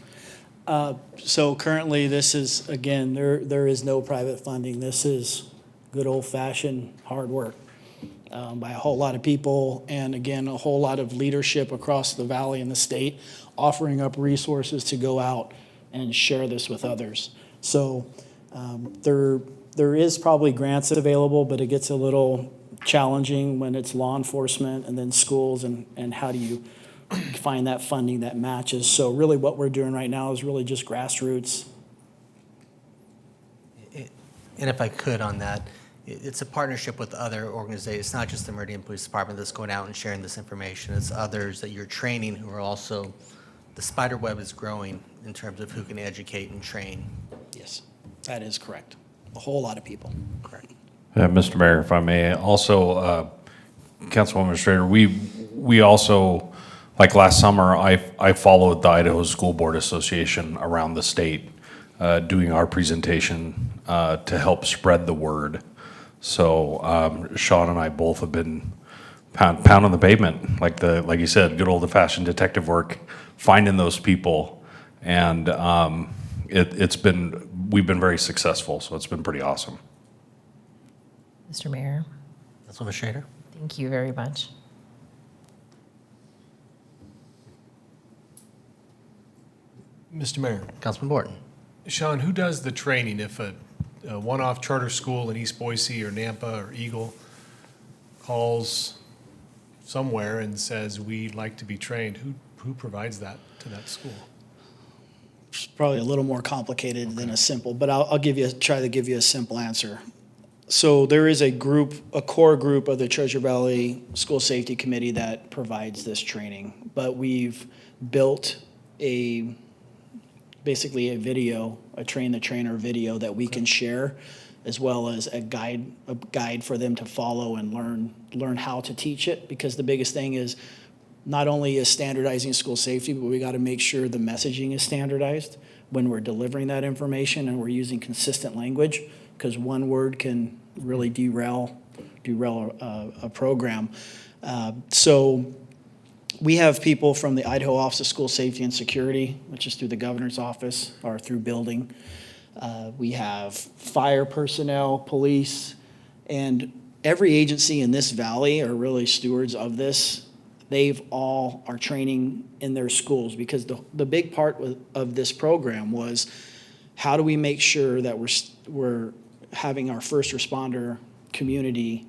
So currently, this is, again, there is no private funding. This is good old-fashioned hard work by a whole lot of people, and again, a whole lot of leadership across the valley and the state offering up resources to go out and share this with others. So there is probably grants available, but it gets a little challenging when it's law enforcement and then schools, and how do you find that funding that matches. So really what we're doing right now is really just grassroots. And if I could on that, it's a partnership with other organizations. It's not just the Meridian Police Department that's going out and sharing this information. It's others that you're training who are also, the spider web is growing in terms of who can educate and train. Yes, that is correct. A whole lot of people. Correct. Mr. Mayor, if I may, also, Councilwoman Strader, we also, like last summer, I followed the Idaho School Board Association around the state, doing our presentation to help spread the word. So Sean and I both have been pounding the pavement, like you said, good old-fashioned detective work, finding those people, and we've been very successful. So it's been pretty awesome. Mr. Mayor, Councilwoman Strader. thank you very much. Mr. Mayor, Councilman Borton. Sean, who does the training if a one-off charter school in East Boise or Nampa or Eagle calls somewhere and says, we'd like to be trained? Who provides that to that school? It's probably a little more complicated than a simple, but I'll try to give you a simple answer. So there is a core group of the Treasure Valley School Safety Committee that provides this training, but we've built basically a video, a train the trainer video that we can share, as well as a guide for them to follow and learn how to teach it. Because the biggest thing is not only is standardizing school safety, but we got to make sure the messaging is standardized when we're delivering that information and we're using consistent language, because one word can really derail a program. So we have people from the Idaho Office of School Safety and Security, which is through the governor's office or through building. We have fire personnel, police, and every agency in this valley are really stewards of this. They've all are training in their schools, because the big part of this program was how do we make sure that we're having our first responder community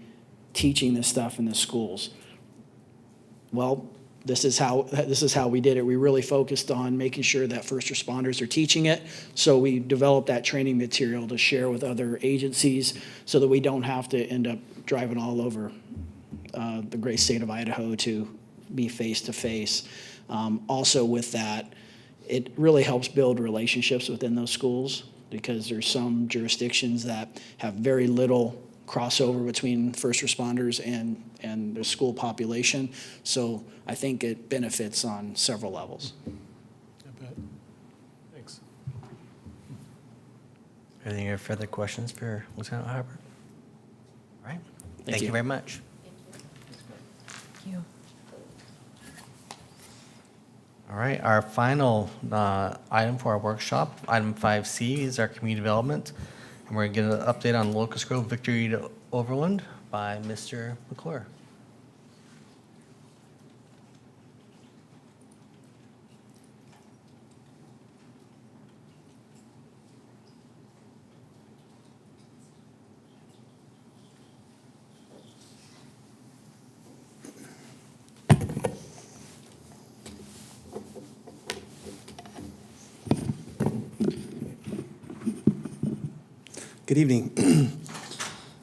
teaching this stuff in the schools. Well, this is how we did it. We really focused on making sure that first responders are teaching it. So we developed that training material to share with other agencies so that we don't have to end up driving all over the great state of Idaho to be face-to-face. Also with that, it really helps build relationships within those schools, because there's some jurisdictions that have very little crossover between first responders and the school population. So I think it benefits on several levels. I bet. Thanks. Any further questions for Lieutenant Hubbard? All right. Thank you. you very much. Thank you. All right, our final item for our workshop, item 5C, is our community development. And we're going to get an update on Locust Grove Victory to Overland by Mr. McClure. Good evening.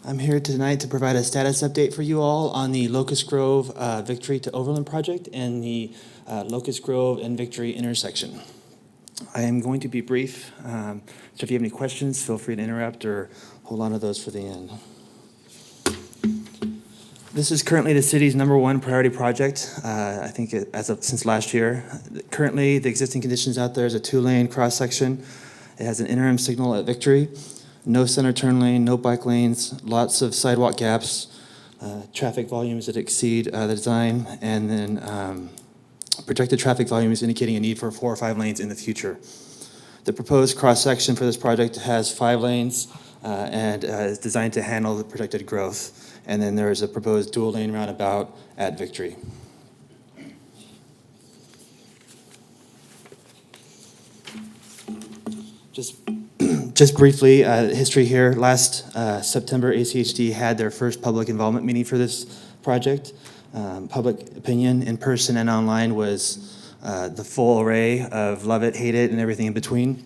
I'm here tonight to provide a status update for you all on the Locust Grove Victory to Overland project and the Locust Grove and Victory intersection. I am going to be brief, so if you have any questions, feel free to interrupt or hold on to those for the end. This is currently the city's #1 priority project, I think since last year. Currently, the existing conditions out there is a 2-lane cross-section. It has an interim signal at Victory. No center turn lane, no bike lanes, lots of sidewalk gaps, traffic volumes that exceed the design, and then projected traffic volumes indicating a need for 4 or 5 lanes in the future. The proposed cross-section for this project has 5 lanes and is designed to handle the projected growth. And then there is a proposed dual-lane roundabout at Victory. Just briefly, history here. Last September, ACHD had their first public involvement meeting for this project. Public opinion in person and online was the full array of love it, hate it, and everything in between.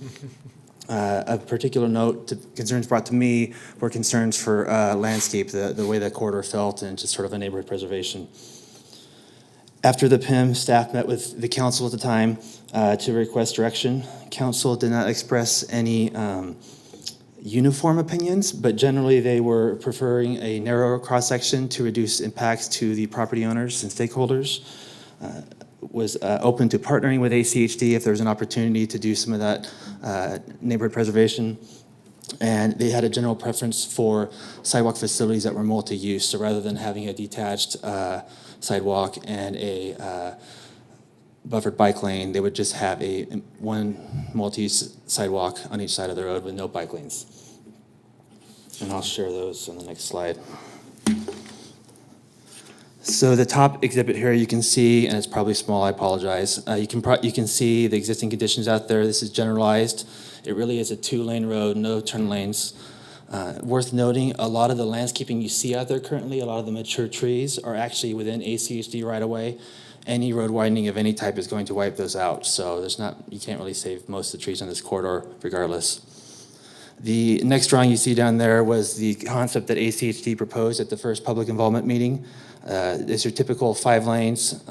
Of particular note, concerns brought to me were concerns for landscape, the way that corridor felt, and just sort of a neighborhood preservation. After the PIM, staff met with the council at the time to request direction. Council did not express any uniform opinions, but generally they were preferring a narrower cross-section to reduce impacts to the property owners and stakeholders. Was open to partnering with ACHD if there was an opportunity to do some of that neighborhood preservation. And they had a general preference for sidewalk facilities that were multi-use. So rather than having a detached sidewalk and a buffered bike lane, they would just have one multi-use sidewalk on each side of the road with no bike lanes. And I'll share those on the next slide. So the top exhibit here you can see, and it's probably small, I apologize. You can see the existing conditions out there. This is generalized. It really is a 2-lane road, no turn lanes. Worth noting, a lot of the landscaping you see out there currently, a lot of the mature trees are actually within ACHD right away. Any road widening of any type is going to wipe those out. So you can't really save most of the trees on this corridor regardless. The next drawing you see down there was the concept that ACHD proposed at the first public involvement meeting. It's your typical 5 lanes.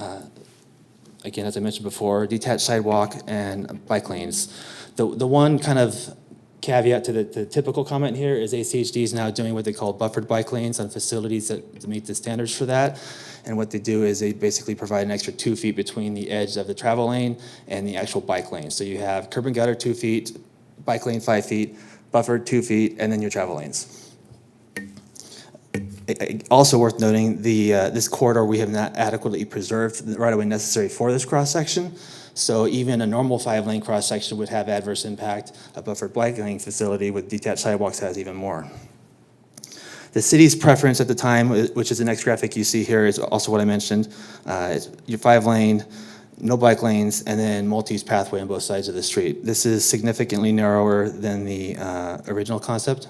Again, as I mentioned before, detached sidewalk and bike lanes. The one kind of caveat to the typical comment here is ACHD is now doing what they call buffered bike lanes on facilities that meet the standards for that. And what they do is they basically provide an extra 2 feet between the edge of the travel lane and the actual bike lane. So you have curb and gutter 2 feet, bike lane 5 feet, buffered 2 feet, and then your travel lanes. Also worth noting, this corridor we have not adequately preserved the right-of-way necessary for this cross-section. So even a normal 5-lane cross-section would have adverse impact. A buffered bike lane facility with detached sidewalks has even more. The city's preference at the time, which is the next graphic you see here, is also what I mentioned. It's your 5-lane, no bike lanes, and then multi-use pathway on both sides of the street. This is significantly narrower than the original concept.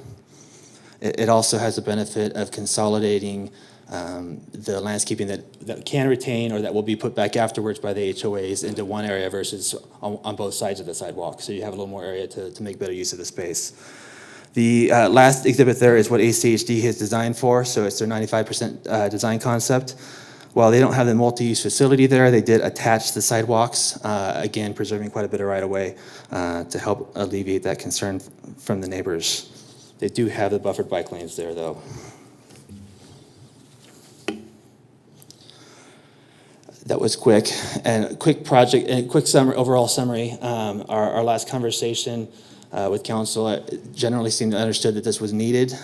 It also has the benefit of consolidating the landscaping that can retain or that will be put back afterwards by the HOAs into one area versus on both sides of the sidewalk. So you have a little more area to make better use of the space. The last exhibit there is what ACHD has designed for, so it's their 95% design concept. While they don't have the multi-use facility there, they did attach the sidewalks, again, preserving quite a bit of right-of-way to help alleviate that concern from the neighbors. They do have the buffered bike lanes there, though. That was quick. And a quick project, and a quick overall summary. Our last conversation, with council. Generally seemed understood that this was needed,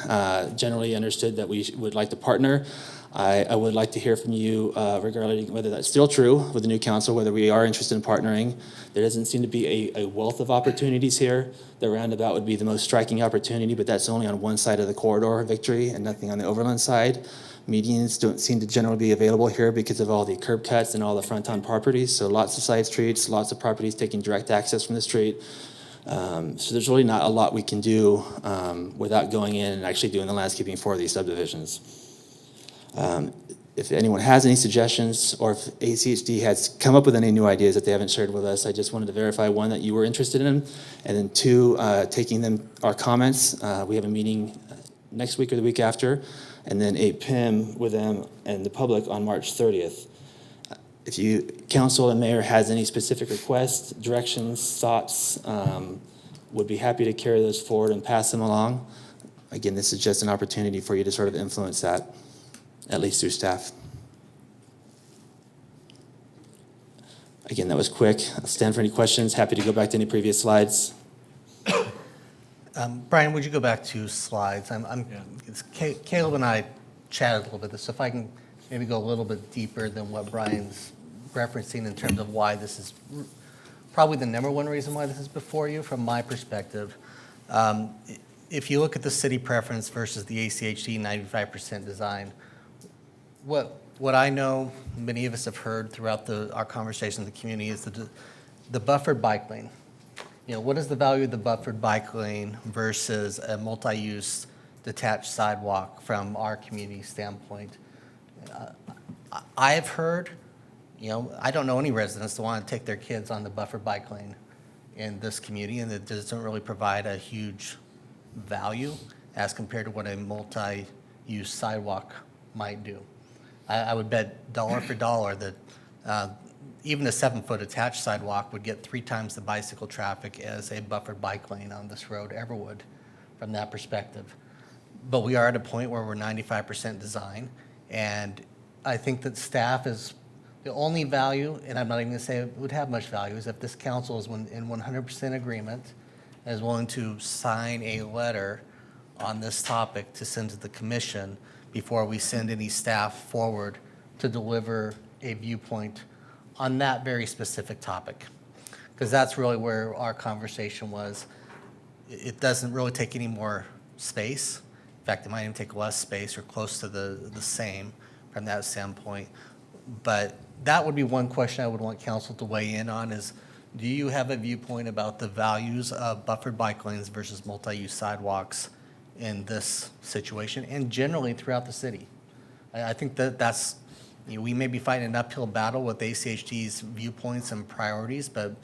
generally understood that we would like to partner. I would like to hear from you regarding whether that's still true with the new council, whether we are interested in partnering. There doesn't seem to be a wealth of opportunities here. The roundabout would be the most striking opportunity, but that's only on one side of the corridor, Victory, and nothing on the Overland side. Medians don't seem to generally be available here because of all the curb cuts and all the front-on properties. So lots of side streets, lots of properties taking direct access from the street. So there's really not a lot we can do without going in and actually doing the landscaping for these subdivisions. If anyone has any suggestions, or if ACHD has come up with any new ideas that they haven't shared with us, I just wanted to verify, one, that you were interested in, and then two, taking our comments. We have a meeting next week or the week after, and then a PIM with them and the public on March 30th. If you, council and mayor, has any specific requests, directions, thoughts, would be happy to carry those forward and pass them along. Again, this is just an opportunity for you to sort of influence that, at least through staff. Again, that was quick. I'll stand for any questions. Happy to go back to any previous slides. Brian, would you go back to slides? Caleb and I chatted a little bit, so if I can maybe go a little bit deeper than what Brian's referencing in terms of why this is probably the number one reason why this is before you from my perspective. If you look at the city preference versus the ACHD 95% design, what I know many of us have heard throughout our conversation in the community is the buffered bike lane. You know, what is the value of the buffered bike lane versus a multi-use detached sidewalk from our community standpoint? I've heard, you know, I don't know any residents that want to take their kids on the buffered bike lane in this community, and it doesn't really provide a huge value as compared to what a multi-use sidewalk might do. I would bet dollar for dollar that even a 7-foot attached sidewalk would get 3 times the bicycle traffic as a buffered bike lane on this road ever would from that perspective. But we are at a point where we're 95% design, and I think that staff is the only value, and I'm not even going to say it would have much value, is if this council is in 100% agreement and is willing to sign a letter on this topic to send to the commission before we send any staff forward to deliver a viewpoint on that very specific topic. Because that's really where our conversation was. It doesn't really take any more space. In fact, it might even take less space or close to the same from that standpoint. But that would be one question I would want council to weigh in on is, do you have a viewpoint about the values of buffered bike lanes versus multi-use sidewalks in this situation and generally throughout the city? I think that's, you know, we may be fighting an uphill battle with ACHD's viewpoints and priorities, but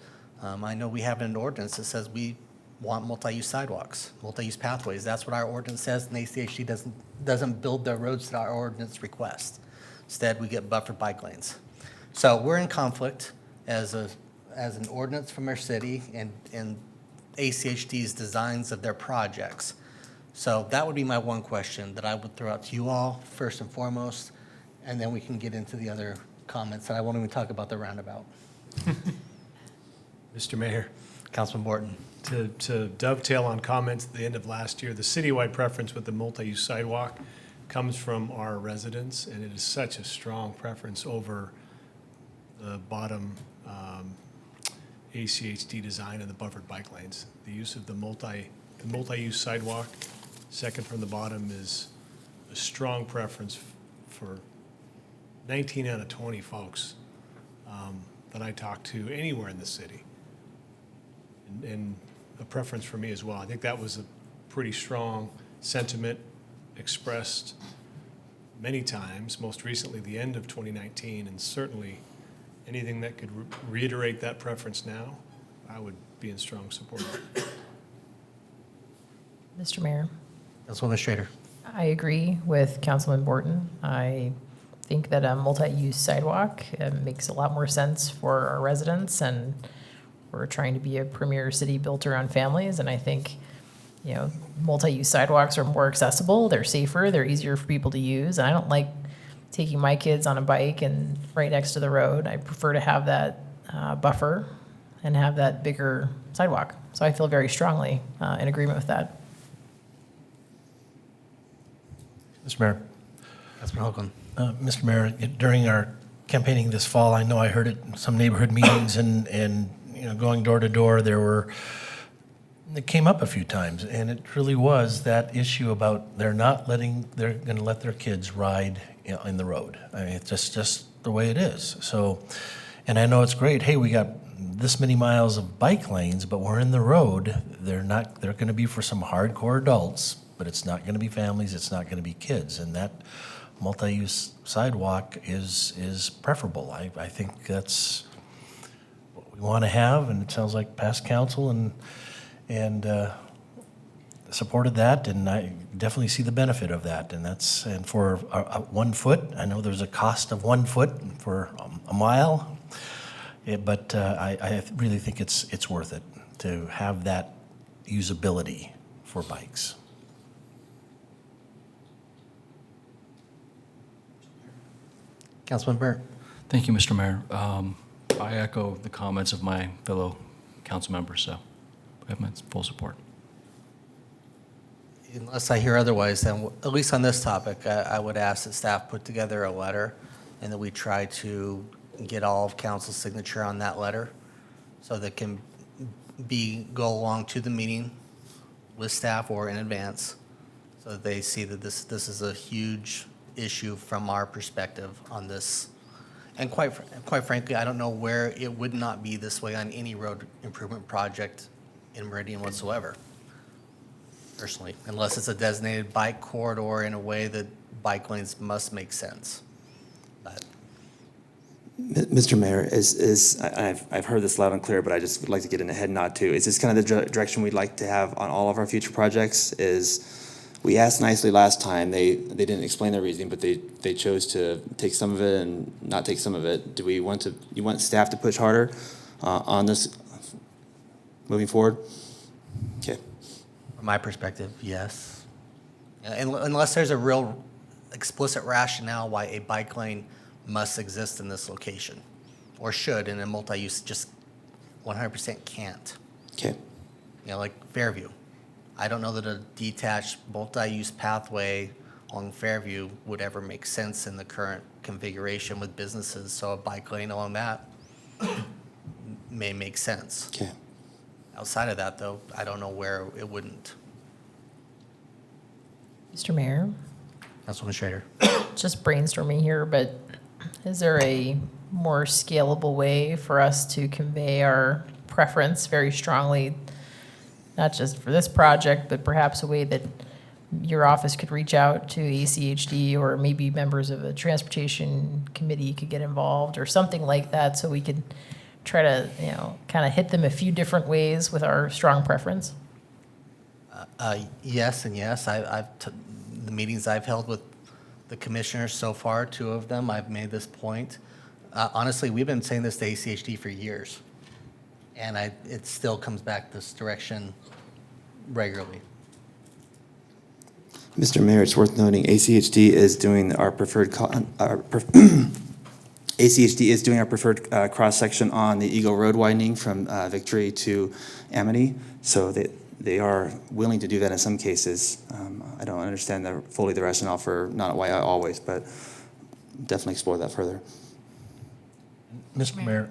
I know we have an ordinance that says we want multi-use sidewalks, multi-use pathways. That's what our ordinance says, and ACHD doesn't build their roads that our ordinance requests. Instead, we get buffered bike lanes. So we're in conflict as an ordinance from our city and ACHD's designs of their projects. So that would be my one question that I would throw out to you all first and foremost, and then we can get into the other comments. And I won't even talk about the roundabout. Mr. Mayor, Councilman Morton. to dovetail on comments at the end of last year, the citywide preference with the multi-use sidewalk comes from our residents, and it is such a strong preference over the bottom ACHD design and the buffered bike lanes. The use of the multi-use sidewalk, second from the bottom, is a strong preference for 19 out of 20 folks that I talk to anywhere in the city. And a preference for me as well. I think that was a pretty strong sentiment expressed many times, most recently the end of 2019, and certainly anything that could reiterate that preference now, I would be in strong support of it. Mr. Mayor, Councilwoman Schrader. I agree with Councilman Borton. I think that a multi-use sidewalk makes a lot more sense for our residents, and we're trying to be a premier city built around families, and I think, you know, multi-use sidewalks are more accessible, they're safer, they're easier for people to use, and I don't like taking my kids on a bike and right next to the road. I prefer to have that buffer and have that bigger sidewalk. So I feel very strongly in agreement with that. Mr. Mayor, Councilman Hoagland. Mr. Mayor, during our campaigning this fall, I know I heard it in some neighborhood meetings and going door to door, it came up a few times, and it really was that issue about they're going to let their kids ride in the road. I mean, it's just the way it is. So, and I know it's great. Hey, we got this many miles of bike lanes, but we're in the road. They're going to be for some hardcore adults, but it's not going to be families. It's not going to be kids, and that multi-use sidewalk is preferable. I think that's what we want to have, and it sounds like past council and supported that, and I definitely see the benefit of that. And for 1 foot, I know there's a cost of 1 foot for a mile, but I really think it's worth it to have that usability for bikes. Councilman Burnt. Thank you, Mr. Mayor. I echo the comments of my fellow council members, so I have my full support. Unless I hear otherwise, then at least on this topic, I would ask that staff put together a letter and that we try to get all of council's signature on that letter so that can go along to the meeting with staff or in advance so that they see that this is a huge issue from our perspective on this. And quite frankly, I don't know where it would not be this way on any road improvement project in Meridian whatsoever, personally, unless it's a designated bike corridor in a way that bike lanes must make sense. But Mr. Mayor, I've heard this loud and clear, but I just would like to get in a head nod too. Is this kind of the direction we'd like to have on all of our future projects? We asked nicely last time. They didn't explain their reasoning, but they chose to take some of it and not take some of it. Do we want you want staff to push harder on this moving forward? Okay. from my perspective, yes. Unless there's a real explicit rationale why a bike lane must exist in this location, or should, and a multi-use just 100% can't. Okay. Like Fairview. I don't know that a detached multi-use pathway along Fairview would ever make sense in the current configuration with businesses, so a bike lane along that may make sense. Okay. Outside of that, though, I don't know where it wouldn't. Mr. Mayor, Councilwoman Schrader. just brainstorming here, but is there a more scalable way for us to convey our preference very strongly, not just for this project, but perhaps a way that your office could reach out to ACHD, or maybe members of a transportation committee could get involved or something like that, so we could try to, kind of hit them a few different ways with our strong preference? Yes and yes. The meetings I've held with the commissioners so far, 2 of them, I've made this point. Honestly, we've been saying this to ACHD for years, and it still comes back this direction regularly. Mr. Mayor, it's worth noting ACHD is doing our preferred ACHD is doing our preferred cross-section on the Eagle Road widening from Victory to Amity, so they are willing to do that in some cases. I don't understand fully the rationale for not why I always, but definitely explore that further. Mr. Mayor.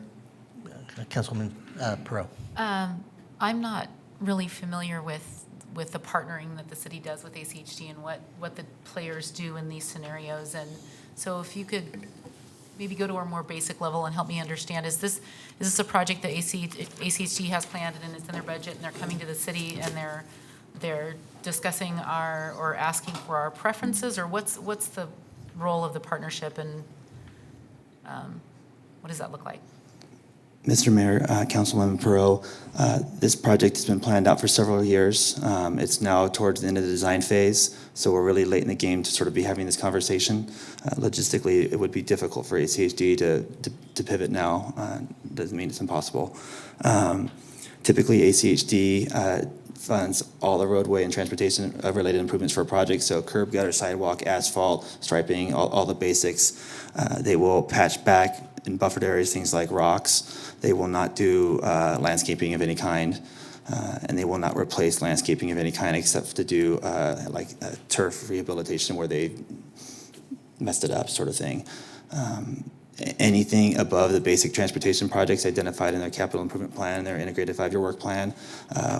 Councilwoman Perot. I'm not really familiar with the partnering that the city does with ACHD and what the players do in these scenarios. And so if you could maybe go to a more basic level and help me understand, is this a project that ACHD has planned and it's in their budget and they're coming to the city and they're discussing or asking for our preferences, or what's the role of the partnership, and what does that look like? Mr. Mayor, Councilwoman Perot, this project has been planned out for several years. It's now towards the end of the design phase, so we're really late in the game to sort of be having this conversation. Logistically, it would be difficult for ACHD to pivot now. Doesn't mean it's impossible. Typically, ACHD funds all the roadway and transportation related improvements for projects, so curb, gutter, sidewalk, asphalt, striping, all the basics. They will patch back in buffered areas, things like rocks. They will not do landscaping of any kind, and they will not replace landscaping of any kind except to do like turf rehabilitation where they messed it up, sort of thing. Anything above the basic transportation projects identified in their capital improvement plan, their integrated 5-year work plan,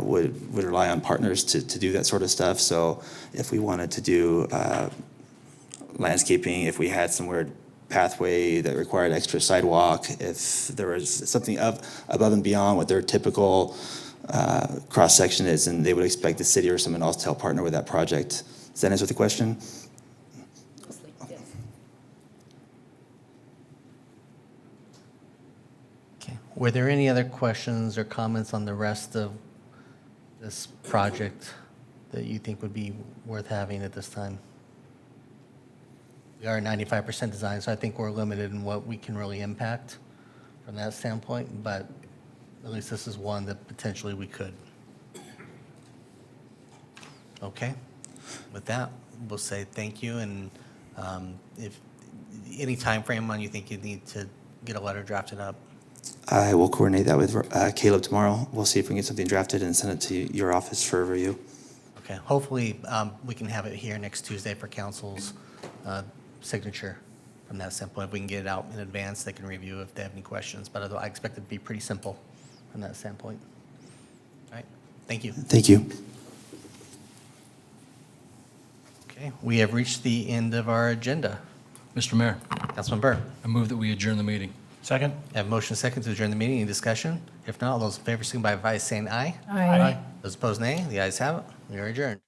would rely on partners to do that sort of stuff. So if we wanted to do landscaping, if we had somewhere pathway that required extra sidewalk, if there was something above and beyond what their typical cross-section is, and they would expect the city or someone else to help partner with that project. Does that answer the question? Okay. Were there any other questions or comments on the rest of this project that you think would be worth having at this time? We are 95% design, so I think we're limited in what we can really impact from that standpoint, but at least this is one that potentially we could. Okay. With that, we'll say thank you, and if any time frame on you think you need to get a letter drafted up. I will coordinate that with Caleb tomorrow. We'll see if we can get something drafted and send it to your office for review. Okay. Hopefully, we can have it here next Tuesday for council's signature from that standpoint. If we can get it out in advance, they can review if they have any questions. But I expect it to be pretty simple from that standpoint. All right. Thank you. Thank you. Okay. We have reached the end of our agenda. Mr. Mayor, Councilman Burr. I move that we adjourn the meeting. Second? I have motion second to adjourn the meeting. Any discussion? If not, all those in favor signify by saying aye. Aye. Those opposed, nay. The ayes have it. We are adjourned.